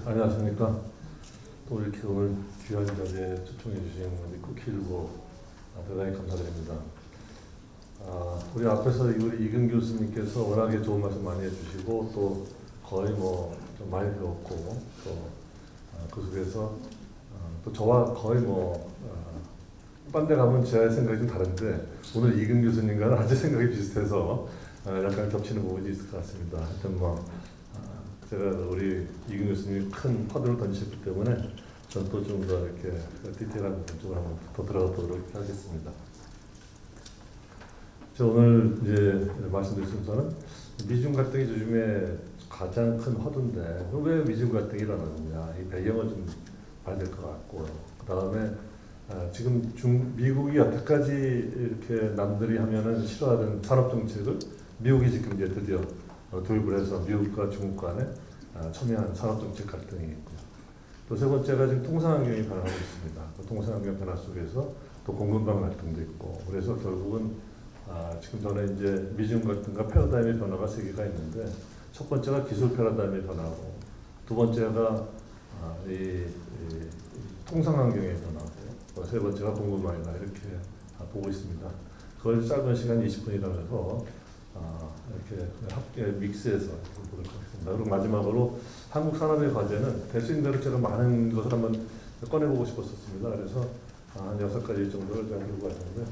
안녕하십니까. 또 이렇게 오늘 귀한 자리에 초청해 주신 우리 쿠키일보 대단히 감사드립니다. 우리 앞에서 우리 이근 교수님께서 워낙에 좋은 말씀 많이 해주시고 또 거의 뭐 좀 많이 배웠고 또 그 속에서 또 저와 거의 딴 데 가면 제 생각이 좀 다른데 오늘 이근 교수님과는 아주 생각이 비슷해서 약간 겹치는 부분이 있을 것 같습니다. 하여튼 제가 우리 이근 교수님이 큰 파도를 던지셨기 때문에 저는 또 좀 더 이렇게 디테일한 부분 쪽으로 한번 더 들어가도록 하겠습니다. 제가 오늘 이제 말씀드릴 순서는 미중 갈등이 요즘에 가장 큰 화두인데 왜 미중 갈등이 일어나느냐 이 배경을 좀 봐야 될 것 같고요. 그 다음에 지금 미국이 여태까지 이렇게 남들이 하면은 싫어하는 산업 정책을 미국이 지금 이제 드디어 도입을 해서 미국과 중국 간에 첨예한 산업 정책 갈등이 있고요. 또 세 번째가 지금 통상환경이 변하고 있습니다. 그 통상환경 변화 속에서 또 공급망 갈등도 있고 그래서 결국은 지금 전에 이제 미중 갈등과 패러다임의 변화가 세 개가 있는데 첫 번째가 기술 패러다임의 변화고 두 번째가 이 통상환경의 변화고 세 번째가 공급망이다 이렇게 보고 있습니다. 그걸 짧은 시간 20분이라면서 이렇게 함께 믹스해서 보도록 하겠습니다. 그리고 마지막으로 한국 산업의 과제는 될 수 있는 대로 제가 많은 것을 한번 꺼내보고 싶었습니다. 그래서 한 6가지 정도를 제가 들고 왔는데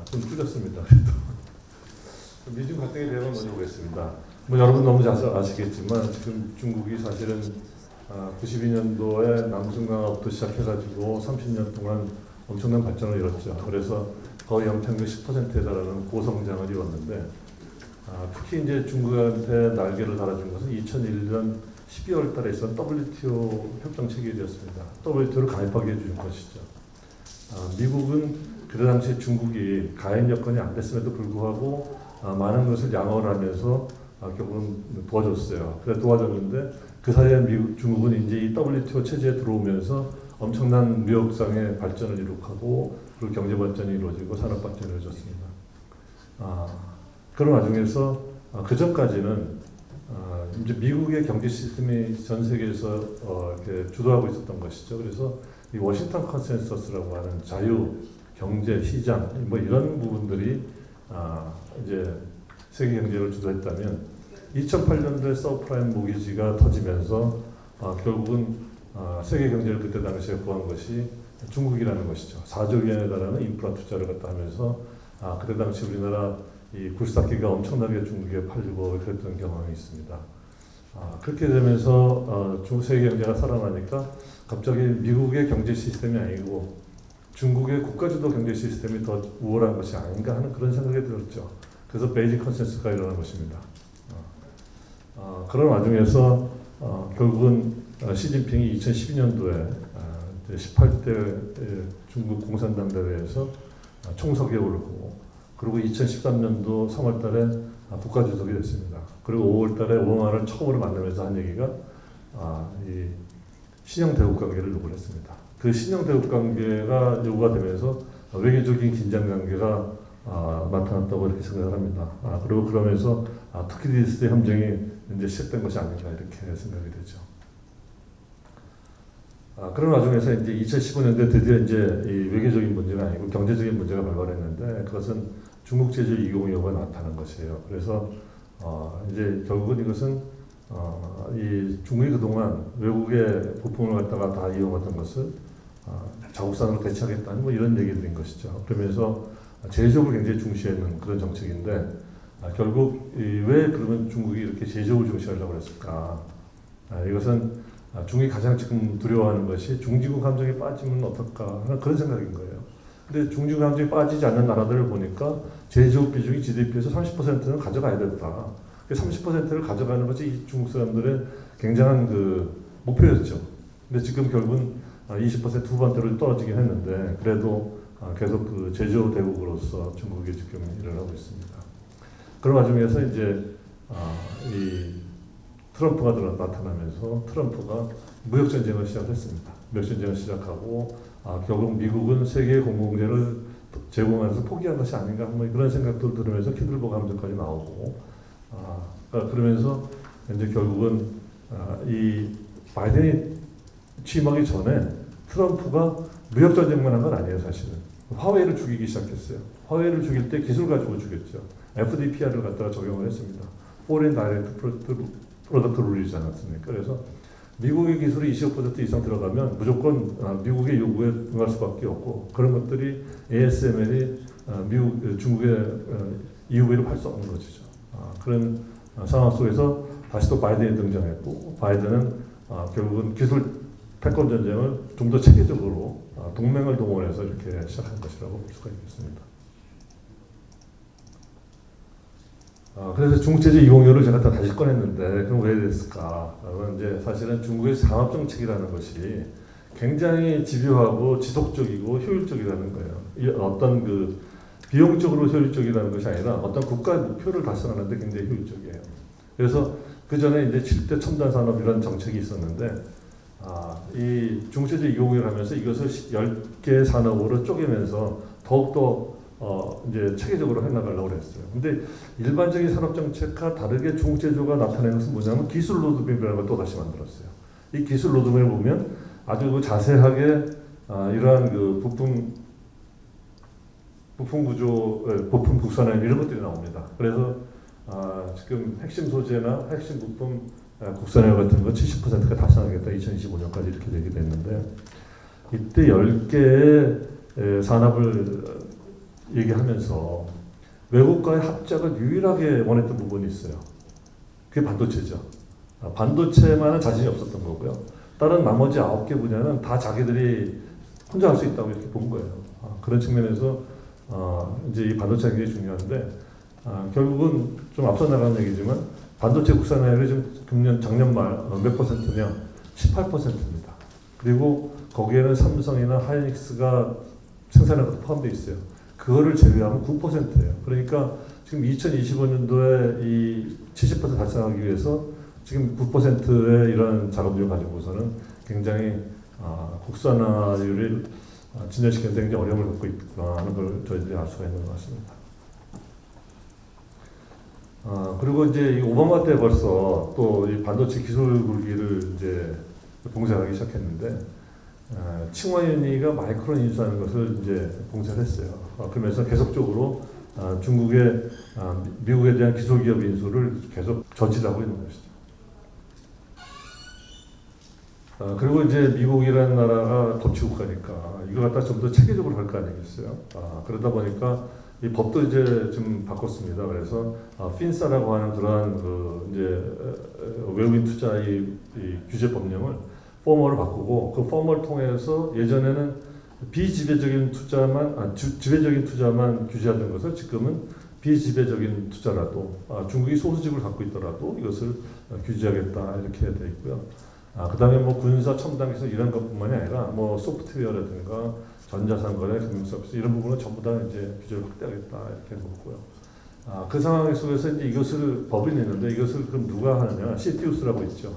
좀 줄였습니다. 미중 갈등에 대해서 먼저 보겠습니다. 여러분 너무 잘 아시겠지만 지금 중국이 사실은 92년도에 남승강업부터 시작해가지고 30년 동안 엄청난 발전을 이뤘죠. 그래서 거의 연평균 10%에 달하는 고성장을 이뤘는데 특히 이제 중국한테 날개를 달아준 것은 2001년 12월 달에 있었던 WTO 협정 체결이었습니다. WTO를 가입하게 해준 것이죠. 미국은 그 당시에 중국이 가입 여건이 안 됐음에도 불구하고 많은 것을 양호를 하면서 결국은 도와줬어요. 그래 도와줬는데 그 사이에 중국은 이제 이 WTO 체제에 들어오면서 엄청난 무역상의 발전을 이룩하고 그리고 경제 발전이 이루어지고 산업 발전이 이루어졌습니다. 그런 와중에서 그 전까지는 이제 미국의 경제 시스템이 전 세계에서 이렇게 주도하고 있었던 것이죠. 그래서 이 워싱턴 컨센서스라고 하는 자유, 경제, 시장 이런 부분들이 이제 세계 경제를 주도했다면 2008년도에 서브프라임 모기지가 터지면서 결국은 세계 경제를 그때 당시에 구한 것이 중국이라는 것이죠. 4조 위안에 달하는 인프라 투자를 갖다 하면서 그때 당시 우리나라 이 굴삭기가 엄청나게 중국에 팔리고 그랬던 경험이 있습니다. 그렇게 되면서 세계 경제가 살아나니까 갑자기 미국의 경제 시스템이 아니고 중국의 국가주도 경제 시스템이 더 우월한 것이 아닌가 하는 그런 생각이 들었죠. 그래서 베이징 컨센서스가 일어난 것입니다. 그런 와중에서 결국은 시진핑이 2012년도에 18대 중국 공산당 대회에서 총석에 오르고 그리고 2013년도 3월 달에 국가주석이 됐습니다. 그리고 5월 달에 오바마를 처음으로 만나면서 한 얘기가 이 신형 대국 관계를 요구를 했습니다. 그 신형 대국 관계가 요구가 되면서 외교적인 긴장 관계가 나타났다고 이렇게 생각을 합니다. 그리고 그러면서 투키디스 협정이 이제 시작된 것이 아닌가 이렇게 생각이 되죠. 그런 와중에서 이제 2015년도에 드디어 이제 이 외교적인 문제가 아니고 경제적인 문제가 발발했는데 그것은 중국 제재 202호가 나타난 것이에요. 그래서 이제 결국은 이것은 이 중국이 그동안 외국의 부품을 갖다가 다 이용했던 것을 자국산으로 대체하겠다는 이런 얘기들인 것이죠. 그러면서 제조업을 굉장히 중시하는 그런 정책인데 결국 왜 그러면 중국이 이렇게 제조업을 중시하려고 했을까? 이것은 중국이 가장 지금 두려워하는 것이 중지구 감정에 빠지면 어떨까 하는 그런 생각인 거예요. 근데 중지구 감정에 빠지지 않는 나라들을 보니까 제조업 비중이 GDP에서 30%는 가져가야 된다. 30%를 가져가는 것이 이 중국 사람들의 굉장한 그 목표였죠. 근데 지금 결국은 20% 후반대로 떨어지긴 했는데 그래도 계속 그 제조업 대국으로서 중국이 지금 일을 하고 있습니다. 그런 와중에서 이제 이 트럼프가 나타나면서 트럼프가 무역전쟁을 시작했습니다. 무역전쟁을 시작하고 결국 미국은 세계 공공재를 제공하면서 포기한 것이 아닌가 그런 생각도 들으면서 키들보 감정까지 나오고 그러면서 이제 결국은 이 바이든이 취임하기 전에 트럼프가 무역 전쟁만 한 건 아니에요, 사실은. 화웨이를 죽이기 시작했어요. 화웨이를 죽일 때 기술 가지고 죽였죠. FDPR을 갖다가 적용을 했습니다. Foreign Direct Product Rule이지 않았습니까? 그래서 미국의 기술이 25% 이상 들어가면 무조건 미국의 요구에 응할 수밖에 없고, 그런 것들이 ASML이 중국의 EUV를 할 수 없는 것이죠. 그런 상황 속에서 다시 또 바이든이 등장했고, 바이든은 결국은 기술 패권 전쟁을 좀 더 체계적으로 동맹을 동원해서 이렇게 시작한 것이라고 볼 수가 있겠습니다. 그래서 중국 제재 이용료를 제가 다시 꺼냈는데, 그럼 왜 됐을까? 그러면 이제 사실은 중국의 산업 정책이라는 것이 굉장히 집요하고 지속적이고 효율적이라는 거예요. 어떤 그 비용적으로 효율적이라는 것이 아니라 어떤 국가의 목표를 달성하는데 굉장히 효율적이에요. 그래서 그 전에 이제 7대 첨단 산업 이런 정책이 있었는데, 이 중국 제재 이용을 하면서 이것을 10개 산업으로 쪼개면서 더욱더 이제 체계적으로 해나가려고 했어요. 근데 일반적인 산업 정책과 다르게 중국 제조가 나타낸 것은 뭐냐면 기술 로드맵이라는 걸 또 다시 만들었어요. 이 기술 로드맵을 보면 아주 자세하게 이러한 그 부품 구조, 부품 국산화 이런 것들이 나옵니다. 그래서 지금 핵심 소재나 핵심 부품 국산화 같은 거 70%가 달성하겠다 2025년까지 이렇게 되게 됐는데, 이때 10개의 산업을 얘기하면서 외국과의 합작을 유일하게 원했던 부분이 있어요. 그게 반도체죠. 반도체만은 자신이 없었던 거고요. 다른 나머지 9개 분야는 다 자기들이 혼자 할 수 있다고 이렇게 본 거예요. 그런 측면에서 이제 이 반도체가 굉장히 중요한데, 결국은 좀 앞서 나가는 얘기지만 반도체 국산화율이 지금 작년 말 몇 퍼센트냐? 18%입니다. 그리고 거기에는 삼성이나 하이닉스가 생산한 것도 포함되어 있어요. 그거를 제외하면 9%예요. 그러니까 지금 2025년도에 이 70% 달성하기 위해서 지금 9%의 이런 작업률을 가지고서는 굉장히 국산화율을 진전시키는 데 굉장히 어려움을 겪고 있구나 하는 걸 저희들이 알 수가 있는 것 같습니다. 그리고 이제 이 오바마 때 벌써 또 이 반도체 기술 굴기를 이제 봉쇄하기 시작했는데, 칭화윤리가 마이크론 인수하는 것을 이제 봉쇄를 했어요. 그러면서 계속적으로 중국의 미국에 대한 기술 기업 인수를 계속 저지하고 있는 것이죠. 그리고 이제 미국이라는 나라가 법치국가니까 이걸 갖다 좀 더 체계적으로 할 거 아니겠어요. 그러다 보니까 이 법도 이제 좀 바꿨습니다. 그래서 핀사라고 하는 그러한 그 이제 외국인 투자의 이 규제 법령을 포멀을 바꾸고, 그 포멀을 통해서 예전에는 비지배적인 투자만 지배적인 투자만 규제하던 것을 지금은 비지배적인 투자라도 중국이 소수집을 갖고 있더라도 이것을 규제하겠다 이렇게 되어 있고요. 그다음에 뭐 군사 첨단 기술 이런 것뿐만이 아니라 뭐 소프트웨어라든가 전자상거래, 금융서비스 이런 부분은 전부 다 이제 규제를 확대하겠다 이렇게 놓고요. 그 상황 속에서 이제 이것을 법이 냈는데, 이것을 그럼 누가 하느냐? CFIUS라고 있죠.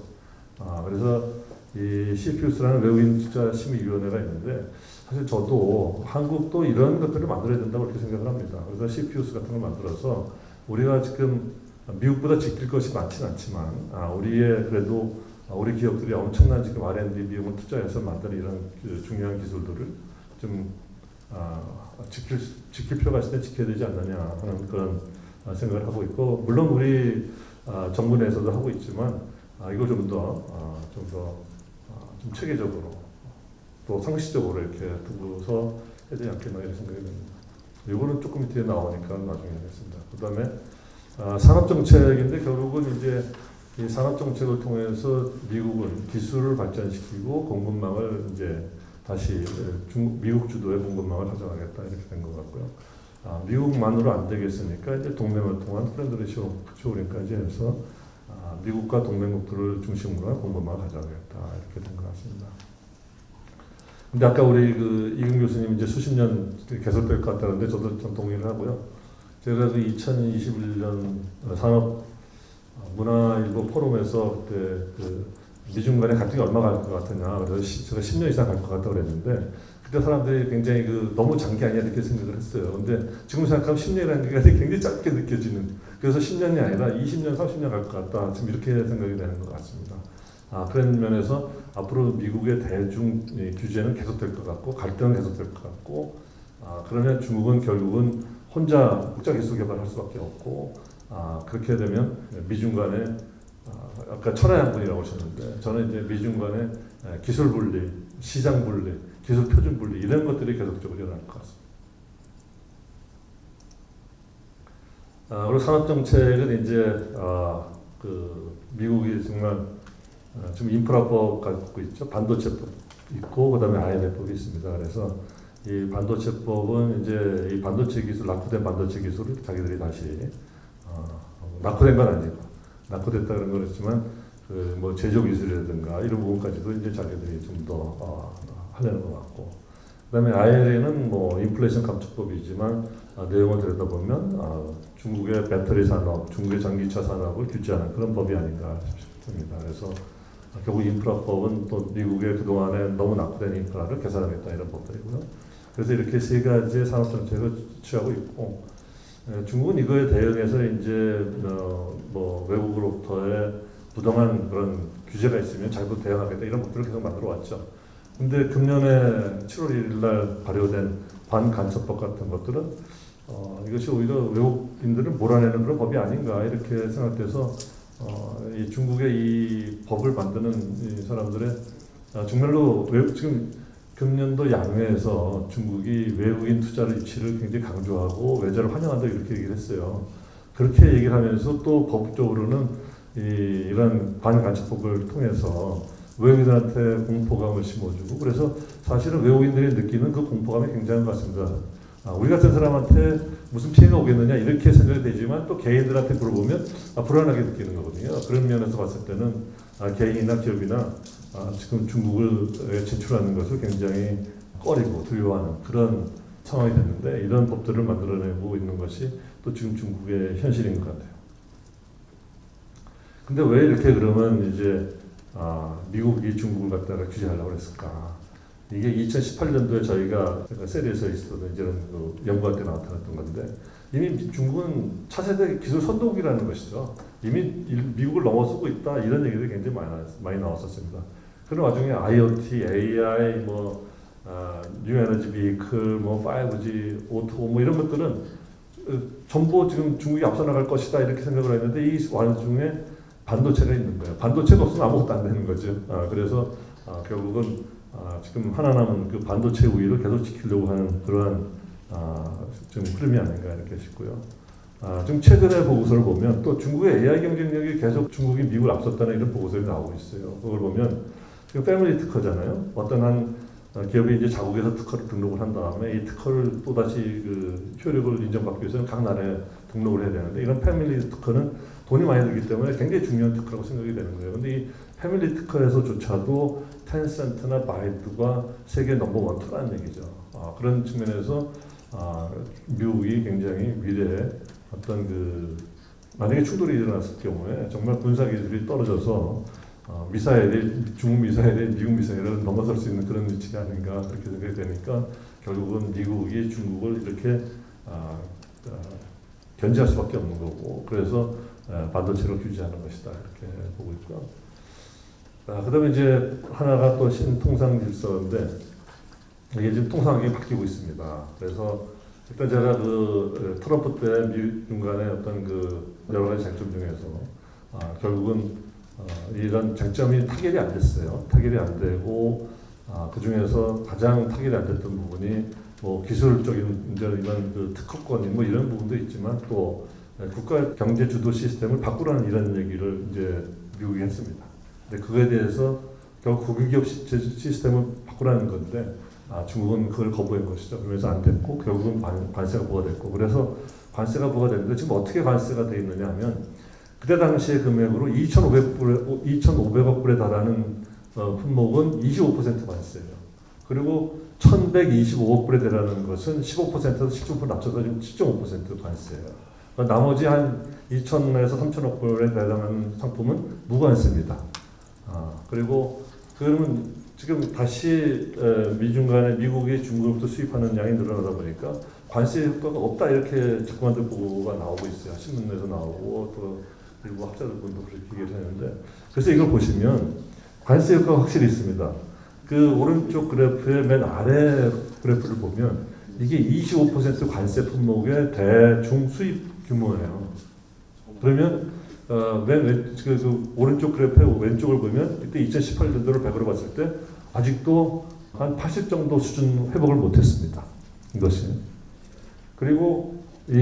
그래서 이 CFIUS라는 외국인 투자 심의위원회가 있는데, 사실 저도 한국도 이런 것들을 만들어야 된다고 이렇게 생각을 합니다. 그래서 CFIUS 같은 걸 만들어서 우리가 지금 미국보다 지킬 것이 많지는 않지만 우리의 그래도 우리 기업들이 엄청난 지금 R&D 비용을 투자해서 만드는 이런 중요한 기술들을 좀 지킬 필요가 있을 때 지켜야 되지 않느냐 하는 그런 생각을 하고 있고, 물론 우리 정부 내에서도 하고 있지만 이걸 좀 체계적으로 또 상시적으로 이렇게 두고서 해야 되지 않겠나 이런 생각이 듭니다. 이거는 조금 밑에 나오니까 나중에 하겠습니다. 그 다음에 산업정책인데, 결국은 이제 이 산업정책을 통해서 미국은 기술을 발전시키고 공급망을 이제 다시 미국 주도의 공급망을 가져가겠다 이렇게 된 것 같고요. 미국만으로 안 되겠으니까 이제 동맹을 통한 프렌들리 쇼링까지 해서 미국과 동맹국들을 중심으로 한 공급망을 가져가겠다 이렇게 된 것 같습니다. 근데 아까 우리 그 이금 교수님 이제 수십 년 계속될 것 같다는데 저도 좀 동의를 하고요. 제가 그 2021년 산업 문화일보 포럼에서 그때 그 미중 간의 갈등이 얼마 갈 것 같으냐, 그래서 제가 10년 이상 갈 것 같다고 그랬는데, 그때 사람들이 굉장히 그 너무 장기 아니냐 이렇게 생각을 했어요. 근데 지금 생각하면 10년이라는 게 굉장히 짧게 느껴지는, 그래서 10년이 아니라 20년, 30년 갈 것 같다, 지금 이렇게 생각이 되는 것 같습니다. 그런 면에서 앞으로 미국의 대중 규제는 계속될 것 같고 갈등은 계속될 것 같고 그러면 중국은 결국은 혼자 국자 기술 개발할 수밖에 없고 그렇게 되면 미중 간의 아까 천하양분이라고 하셨는데 저는 이제 미중 간의 기술 분리, 시장 분리, 기술 표준 분리 이런 것들이 계속적으로 일어날 것 같습니다. 그리고 산업 정책은 이제 그 미국이 정말 지금 인프라법 갖고 있죠. 반도체법 있고 그다음에 IMF법이 있습니다. 그래서 이 반도체법은 이제 이 반도체 기술 낙후된 반도체 기술을 자기들이 다시 낙후된 건 아니고 낙후됐다 그런 건 있지만 그 뭐 제조 기술이라든가 이런 부분까지도 이제 자기들이 좀 더 하려는 것 같고 그다음에 IRA는 뭐 인플레이션 감축법이지만 내용을 들여다보면 중국의 배터리 산업, 중국의 전기차 산업을 규제하는 그런 법이 아닌가 싶습니다. 그래서 결국 인프라법은 또 미국의 그동안에 너무 낙후된 인프라를 개선하겠다 이런 법들이고요. 그래서 이렇게 세 가지의 산업 정책을 취하고 있고 중국은 이거에 대응해서 이제 뭐 외국으로부터의 부당한 그런 규제가 있으면 자기도 대응하겠다 이런 법들을 계속 만들어 왔죠. 근데 금년에 7월 1일 날 발효된 반간첩법 같은 것들은 이것이 오히려 외국인들을 몰아내는 그런 법이 아닌가 이렇게 생각돼서 이 중국의 이 법을 만드는 이 사람들의 정말로 지금 금년도 양회에서 중국이 외국인 투자를 유치를 굉장히 강조하고 외자를 환영한다 이렇게 얘기를 했어요. 그렇게 얘기를 하면서 또 법적으로는 이런 반간첩법을 통해서 외국인들한테 공포감을 심어주고 그래서 사실은 외국인들이 느끼는 그 공포감이 굉장한 것 같습니다. 우리 같은 사람한테 무슨 피해가 오겠느냐 이렇게 생각이 되지만 또 개인들한테 물어보면 불안하게 느끼는 거거든요. 그런 면에서 봤을 때는 개인이나 기업이나 지금 중국을 진출하는 것을 굉장히 꺼리고 두려워하는 그런 상황이 됐는데 이런 법들을 만들어내고 있는 것이 또 지금 중국의 현실인 것 같아요. 근데 왜 이렇게 그러면 이제 미국이 중국을 갖다가 규제하려고 했을까? 이게 2018년도에 저희가 세리에서 있었던 이제는 그 연구할 때 나타났던 건데 이미 중국은 차세대 기술 선도국이라는 것이죠. 이미 미국을 넘어서고 있다 이런 얘기들이 굉장히 많이 나왔었습니다. 그런 와중에 IoT, AI, 뉴 에너지 비클, 5G, 오토 이런 것들은 전부 지금 중국이 앞서 나갈 것이다 이렇게 생각을 했는데 이 와중에 반도체가 있는 거예요. 반도체가 없으면 아무것도 안 되는 거죠. 그래서 결국은 지금 하나 남은 그 반도체 우위를 계속 지키려고 하는 그러한 좀 흐름이 아닌가 이렇게 싶고요. 지금 최근에 보고서를 보면 또 중국의 AI 경쟁력이 계속 중국이 미국을 앞섰다는 이런 보고서가 나오고 있어요. 그걸 보면 지금 패밀리 특허잖아요. 어떤 한 기업이 이제 자국에서 특허를 등록을 한 다음에 이 특허를 또 다시 그 효력을 인정받기 위해서는 각 나라에 등록을 해야 되는데 이런 패밀리 특허는 돈이 많이 들기 때문에 굉장히 중요한 특허라고 생각이 되는 거예요. 근데 이 패밀리 특허에서조차도 텐센트나 바이두가 세계 넘버 1, 2라는 얘기죠. 그런 측면에서 미국이 굉장히 미래에 어떤 그 만약에 충돌이 일어났을 경우에 정말 군사 기술이 떨어져서 중국 미사일이 미국 미사일을 넘어설 수 있는 그런 위치가 아닌가 그렇게 생각이 되니까 결국은 미국이 중국을 이렇게 견제할 수밖에 없는 거고 그래서 반도체로 규제하는 것이다 이렇게 보고 있고요. 그다음에 이제 하나가 또 신통상 질서인데 이게 지금 통상이 바뀌고 있습니다. 그래서 일단 제가 그 트럼프 때 미중 간의 어떤 그 여러 가지 쟁점 중에서 결국은 이런 쟁점이 타결이 안 됐어요. 타결이 안 되고 그 중에서 가장 타결이 안 됐던 부분이 뭐 기술적인 문제이면 그 특허권 뭐 이런 부분도 있지만 또 국가 경제 주도 시스템을 바꾸라는 이런 얘기를 이제 미국이 했습니다. 근데 그거에 대해서 결국 국유기업 시스템을 바꾸라는 건데 중국은 그걸 거부한 것이죠. 그래서 안 됐고 결국은 관세가 부과됐고 그래서 관세가 부과됐는데 지금 어떻게 관세가 돼 있느냐 하면 그때 당시의 금액으로 2,500억 불에 달하는 품목은 25% 관세예요. 그리고 1,125억 불에 달하는 것은 15%에서 17% 합쳐서 지금 7.5% 관세예요. 나머지 한 2,000에서 3,000억 불에 달하는 상품은 무관세입니다. 그리고 그러면 지금 다시 미중 간에 미국이 중국으로부터 수입하는 양이 늘어나다 보니까 관세 효과가 없다 이렇게 자꾸만 보고가 나오고 있어요. 신문에서 나오고 또 일부 학자들 분도 그렇게 얘기를 하는데 그래서 이걸 보시면 관세 효과가 확실히 있습니다. 그 오른쪽 그래프의 맨 아래 그래프를 보면 이게 25% 관세 품목의 대중 수입 규모예요. 그러면 그 오른쪽 그래프의 왼쪽을 보면 이때 2018년도를 100으로 봤을 때 아직도 한 80 정도 수준 회복을 못했습니다. 이것이. 그리고 이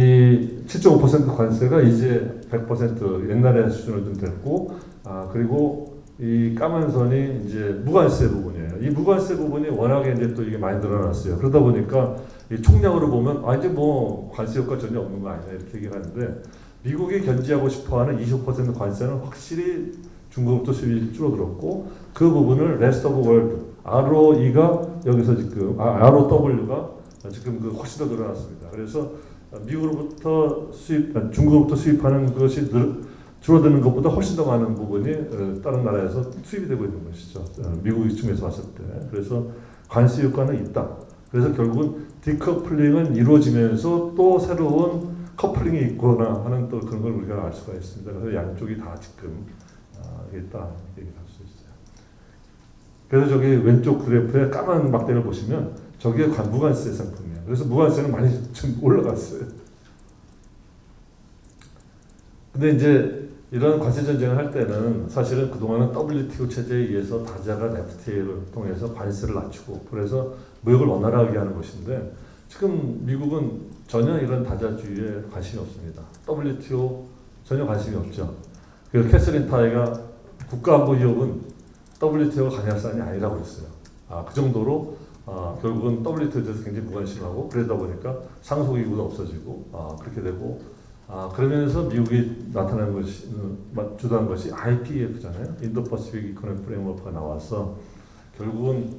7.5% 관세가 이제 100% 옛날의 수준을 좀 됐고, 그리고 이 까만 선이 이제 무관세 부분이에요. 이 무관세 부분이 워낙에 이제 또 이게 많이 늘어났어요. 그러다 보니까 이 총량으로 보면 이제 뭐 관세 효과 전혀 없는 거 아니냐 이렇게 얘기를 하는데, 미국이 견제하고 싶어하는 25% 관세는 확실히 중국부터 수입이 줄어들었고, 그 부분을 레스트 오브 월드 ROE가 여기서 지금 ROW가 지금 그 훨씬 더 늘어났습니다. 그래서 미국으로부터 중국으로부터 수입하는 것이 줄어드는 것보다 훨씬 더 많은 부분이 다른 나라에서 수입이 되고 있는 것이죠. 미국 측면에서 봤을 때. 그래서 관세 효과는 있다. 그래서 결국은 디커플링은 이루어지면서 또 새로운 커플링이 있거나 하는 또 그런 걸 우리가 알 수가 있습니다. 그래서 양쪽이 다 지금 있다 얘기할 수 있어요. 그래서 저기 왼쪽 그래프에 까만 막대를 보시면 저게 무관세 상품이에요. 그래서 무관세는 많이 좀 올라갔어요. 근데 이제 이런 관세 전쟁을 할 때는 사실은 그동안은 WTO 체제에 의해서 다자간 FTA를 통해서 관세를 낮추고 그래서 무역을 원활하게 하는 것인데, 지금 미국은 전혀 이런 다자주의에 관심이 없습니다. WTO 전혀 관심이 없죠. 그래서 캐서린 타이가 국가안보 위협은 WTO가 관여할 사안이 아니라고 했어요. 그 정도로 결국은 WTO에 대해서 굉장히 무관심하고, 그러다 보니까 상속기구도 없어지고 그렇게 되고, 그러면서 미국이 나타난 것이 주도한 것이 IPEF잖아요. 인도-퍼시픽 이코노믹 프레임워크가 나와서 결국은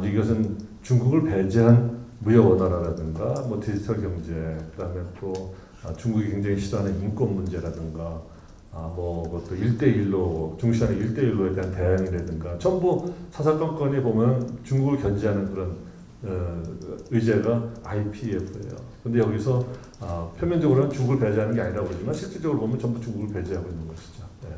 이것은 중국을 배제한 무역 원활화라든가 뭐 디지털 경제, 그다음에 또 중국이 굉장히 싫어하는 인권 문제라든가 뭐 그것도 1대1로 중시하는 1대1로에 대한 대응이라든가 전부 사사건건이 보면 중국을 견제하는 그런 의제가 IPEF예요. 근데 여기서 표면적으로는 중국을 배제하는 게 아니라고 그러지만 실질적으로 보면 전부 중국을 배제하고 있는 것이죠. 네.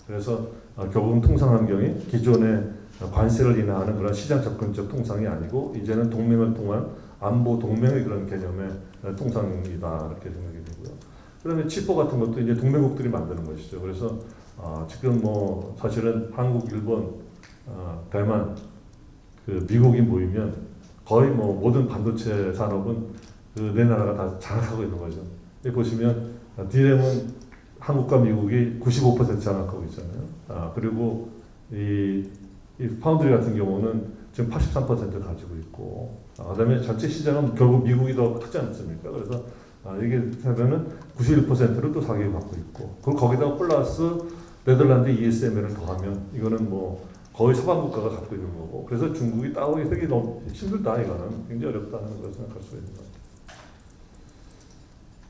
그래서 결국은 통상 환경이 기존의 관세를 인하하는 그런 시장 접근적 통상이 아니고 이제는 동맹을 통한 안보 동맹의 그런 개념의 통상이다 이렇게 생각이 되고요. 그다음에 치포 같은 것도 이제 동맹국들이 만드는 것이죠. 그래서 지금 뭐 사실은 한국, 일본, 대만, 그 미국이 모이면 거의 뭐 모든 반도체 산업은 그 네 나라가 다 장악하고 있는 거죠. 여기 보시면 D램은 한국과 미국이 95% 장악하고 있잖아요. 그리고 이 파운드리 같은 경우는 지금 83% 가지고 있고, 그다음에 전체 시장은 결국 미국이 더 크지 않습니까? 그래서 이게 하면은 91%를 또 자기가 갖고 있고, 그리고 거기다가 플러스 네덜란드 ESML을 더하면 이거는 뭐 거의 서방 국가가 갖고 있는 거고, 그래서 중국이 따오기 되게 너무 힘들다, 이거는 굉장히 어렵다는 걸 생각할 수가 있는 것 같아요.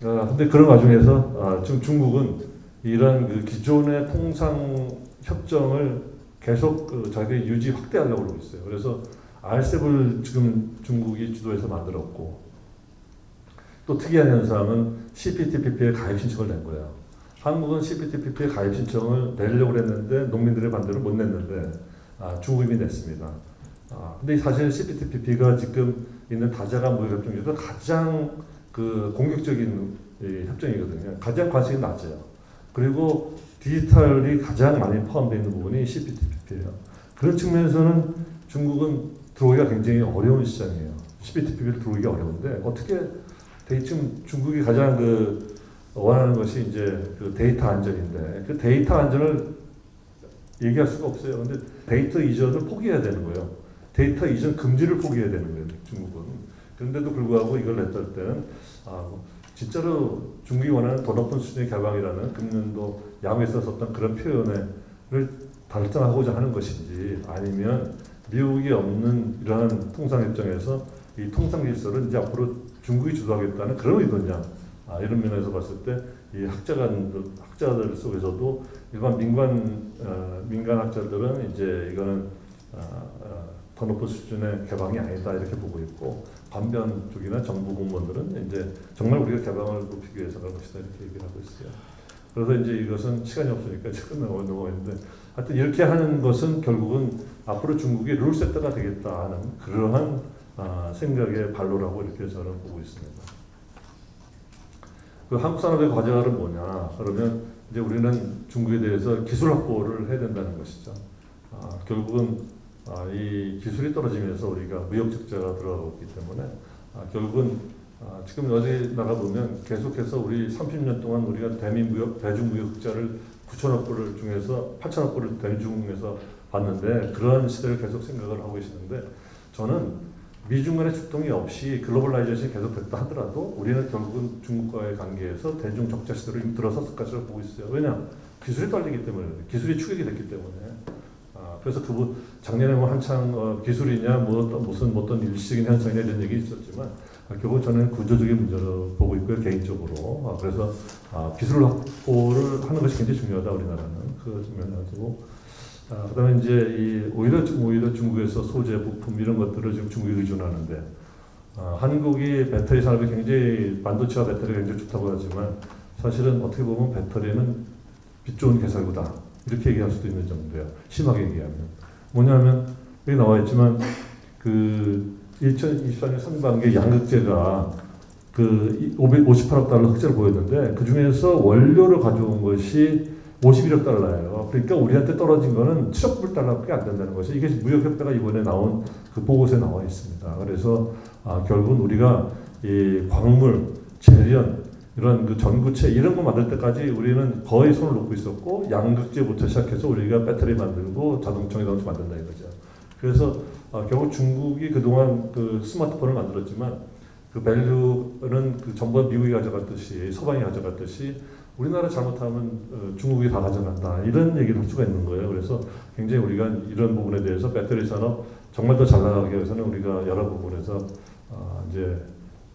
근데 그런 와중에서 지금 중국은 이런 그 기존의 통상 협정을 계속 자기들이 유지 확대하려고 그러고 있어요. 그래서 RCEP을 지금 중국이 주도해서 만들었고, 또 특이한 현상은 CPTPP에 가입 신청을 낸 거예요. 한국은 CPTPP에 가입 신청을 내려고 했는데 농민들의 반대를 못 냈는데 중국이 냈습니다. 근데 사실 CPTPP가 지금 있는 다자간 무역 협정 중에서 가장 그 공격적인 협정이거든요. 가장 관심이 낮아요. 그리고 디지털이 가장 많이 포함되어 있는 부분이 CPTPP예요. 그런 측면에서는 중국은 들어오기가 굉장히 어려운 시장이에요. CPTPP를 들어오기가 어려운데 어떻게 지금 중국이 가장 그 원하는 것이 이제 그 데이터 안전인데, 그 데이터 안전을 얘기할 수가 없어요. 근데 데이터 이전을 포기해야 되는 거예요. 데이터 이전 금지를 포기해야 되는 거예요, 중국은. 그런데도 불구하고 이걸 냈을 때는 진짜로 중국이 원하는 더 높은 수준의 개방이라는 금년도 야후에서 썼던 그런 표현을 달성하고자 하는 것인지, 아니면 미국이 없는 이러한 통상협정에서 이 통상질서를 이제 앞으로 중국이 주도하겠다는 그런 의도냐, 이런 면에서 봤을 때 이 학자들 속에서도 일반 민간 학자들은 이제 이거는 더 높은 수준의 개방이 아니다 이렇게 보고 있고, 반면 쪽이나 정부 공무원들은 이제 정말 우리가 개방을 높이기 위해서 그런 것이다 이렇게 얘기를 하고 있어요. 그래서 이제 이것은 시간이 없으니까 끝나고 넘어가는데, 하여튼 이렇게 하는 것은 결국은 앞으로 중국이 룰세터가 되겠다 하는 그러한 생각의 발로라고 이렇게 저는 보고 있습니다. 그 한국 산업의 과제는 뭐냐? 그러면 이제 우리는 중국에 대해서 기술 확보를 해야 된다는 것이죠. 결국은 이 기술이 떨어지면서 우리가 무역 적자가 들어가고 있기 때문에 결국은 지금 어제 나가보면 계속해서 우리 30년 동안 우리가 대중무역 흑자를 9천억 불을 중에서 8천억 불을 대중에서 봤는데 그런 시대를 계속 생각을 하고 계시는데 저는 미중 간의 출동이 없이 글로벌라이제이션이 계속됐다 하더라도 우리는 결국은 중국과의 관계에서 대중 적자 시대로 이미 들어섰을 것이라고 보고 있어요. 왜냐? 기술이 떨리기 때문에, 기술이 추격이 됐기 때문에. 그래서 작년에 뭐 한창 기술이냐, 무슨 어떤 일시적인 현상이냐 이런 얘기 있었지만 결국 저는 구조적인 문제로 보고 있고요, 개인적으로. 그래서 기술 확보를 하는 것이 굉장히 중요하다, 우리나라는. 그 측면을 가지고. 그다음에 이제 오히려 중국에서 소재, 부품 이런 것들을 지금 중국이 의존하는데 한국이 배터리 산업이 굉장히 반도체와 배터리가 굉장히 좋다고 하지만 사실은 어떻게 보면 배터리는 빛 좋은 개살구다 이렇게 얘기할 수도 있는 정도예요. 심하게 얘기하면 뭐냐면 여기 나와 있지만 그 2024년 상반기에 양극재가 그 558억 달러 흑자를 보였는데 그 중에서 원료를 가져온 것이 51억 달러예요. 그러니까 우리한테 떨어진 거는 7억 불 달러밖에 안 된다는 것이 이게 무역협회가 이번에 나온 그 보고서에 나와 있습니다. 그래서 결국은 우리가 이 광물, 재련, 이런 그 전구체 이런 거 만들 때까지 우리는 거의 손을 놓고 있었고 양극재부터 시작해서 우리가 배터리 만들고 자동차 만든다 이거죠. 그래서 결국 중국이 그동안 그 스마트폰을 만들었지만 그 밸류는 그 전부 미국이 가져갔듯이 서방이 가져갔듯이 우리나라 잘못하면 중국이 다 가져간다 이런 얘기를 할 수가 있는 거예요. 그래서 굉장히 우리가 이런 부분에 대해서 배터리 산업 정말 더 잘 나가기 위해서는 우리가 여러 부분에서 이제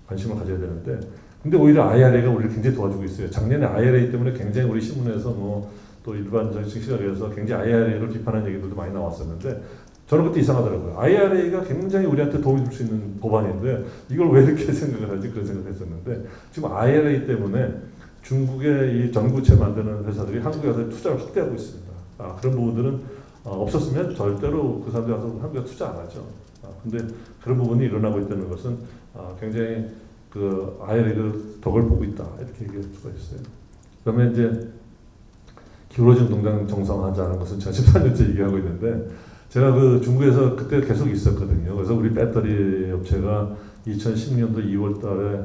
관심을 가져야 되는데 근데 오히려 IRA가 우리를 굉장히 도와주고 있어요. 작년에 IRA 때문에 굉장히 우리 신문에서 뭐 또 일반 정책 시각에서 굉장히 IRA를 비판하는 얘기들도 많이 나왔었는데 저는 그때 이상하더라고요. IRA가 굉장히 우리한테 도움이 줄 수 있는 법안인데 이걸 왜 이렇게 생각을 하지? 그런 생각을 했었는데 지금 IRA 때문에 중국의 이 전구체 만드는 회사들이 한국에 와서 투자를 확대하고 있습니다. 그런 부분들은 없었으면 절대로 그 사람들이 와서 한국에 투자 안 하죠. 근데 그런 부분이 일어나고 있다는 것은 굉장히 그 IRA의 덕을 보고 있다 이렇게 얘기할 수가 있어요. 그러면 이제 기울어진 동장 정상화하자는 것은 제가 14년째 얘기하고 있는데 제가 그 중국에서 그때 계속 있었거든요. 그래서 우리 배터리 업체가 2010년도 2월 달에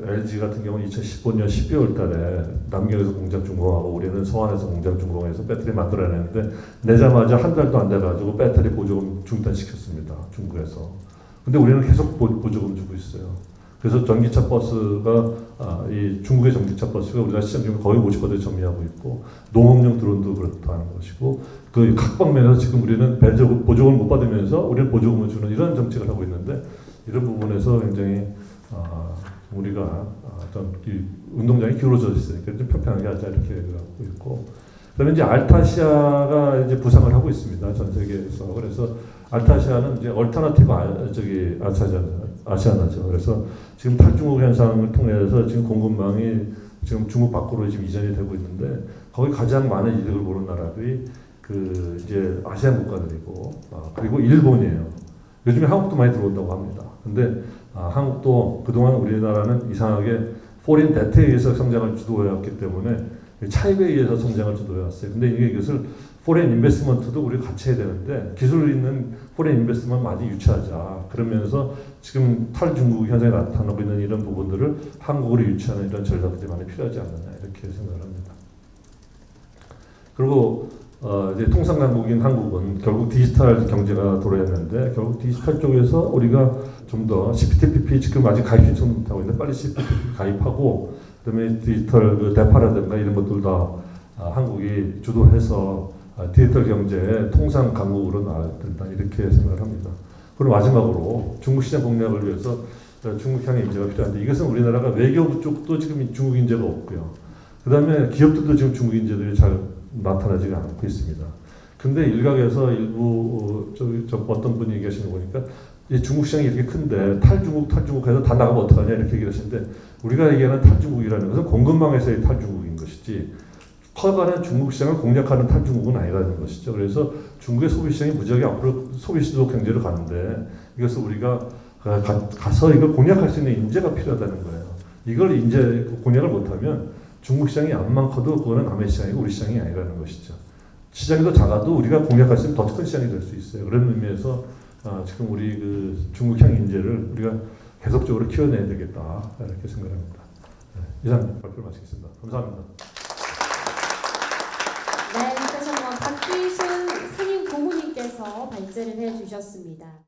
LG 같은 경우는 2015년 12월 달에 남경에서 공장 준공하고 우리는 서안에서 공장 준공해서 배터리 만들어내는데 내자마자 한 달도 안 돼가지고 배터리 보조금 중단시켰습니다. 중국에서. 근데 우리는 계속 보조금 주고 있어요. 그래서 전기차 버스가 이 중국의 전기차 버스가 우리나라 시장 중에 거의 50% 점유하고 있고 농업용 드론도 그렇다는 것이고 그 각 방면에서 지금 우리는 보조금을 못 받으면서 우리는 보조금을 주는 이런 정책을 하고 있는데 이런 부분에서 굉장히 우리가 어떤 운동장이 기울어져 있으니까 좀 편편하게 하자 이렇게 하고 있고 그다음에 이제 알타시아가 이제 부상을 하고 있습니다 전 세계에서. 그래서 알타시아는 이제 얼터너티브 아시아나죠. 그래서 지금 탈중국 현상을 통해서 지금 공급망이 지금 중국 밖으로 지금 이전이 되고 있는데 거기 가장 많은 이득을 보는 나라들이 그 이제 아시안 국가들이고 그리고 일본이에요. 요즘에 한국도 많이 들어온다고 합니다. 근데 한국도 그동안 우리나라는 이상하게 포린 데트에 의해서 성장을 주도해왔기 때문에 차입에 의해서 성장을 주도해왔어요. 근데 이것을 포린 인베스트먼트도 우리가 같이 해야 되는데 기술 있는 포린 인베스트먼트 많이 유치하자. 그러면서 지금 탈중국 현상이 나타나고 있는 이런 부분들을 한국으로 유치하는 이런 전략들이 많이 필요하지 않느냐 이렇게 생각을 합니다. 그리고 이제 통상강국인 한국은 결국 디지털 경제가 도래했는데 결국 디지털 쪽에서 우리가 좀 더 CPTPP 지금 아직 가입 신청 못하고 있는데 빨리 CPTPP 가입하고 그다음에 디지털 그 대파라든가 이런 것들 다 한국이 주도해서 디지털 경제의 통상 강국으로 나아야 된다 이렇게 생각을 합니다. 그리고 마지막으로 중국 시장 공략을 위해서 중국향의 인재가 필요한데 이것은 우리나라가 외교부 쪽도 지금 중국 인재가 없고요. 그 다음에 기업들도 지금 중국 인재들이 잘 나타나지가 않고 있습니다. 근데 일각에서 일부 어떤 분이 얘기하시는 거 보니까 이 중국 시장이 이렇게 큰데 탈중국 해서 다 나가면 어떡하냐 이렇게 얘기하시는데 우리가 얘기하는 탈중국이라는 것은 공급망에서의 탈중국인 것이지 커가는 중국 시장을 공략하는 탈중국은 아니라는 것이죠. 그래서 중국의 소비 시장이 무지하게 앞으로 소비 시도 경제로 가는데 이것을 우리가 가서 이걸 공략할 수 있는 인재가 필요하다는 거예요. 이걸 인재 공략을 못하면 중국 시장이 암만 커도 그거는 남의 시장이고 우리 시장이 아니라는 것이죠. 시장이 더 작아도 우리가 공략할 수 있는 더 큰 시장이 될 수 있어요. 그런 의미에서 지금 우리 그 중국향 인재를 우리가 계속적으로 키워내야 되겠다 이렇게 생각합니다. 이상 발표를 마치겠습니다. 감사합니다. 네, 다시 한번 박기순 상임 고문님께서 발제를 해주셨습니다.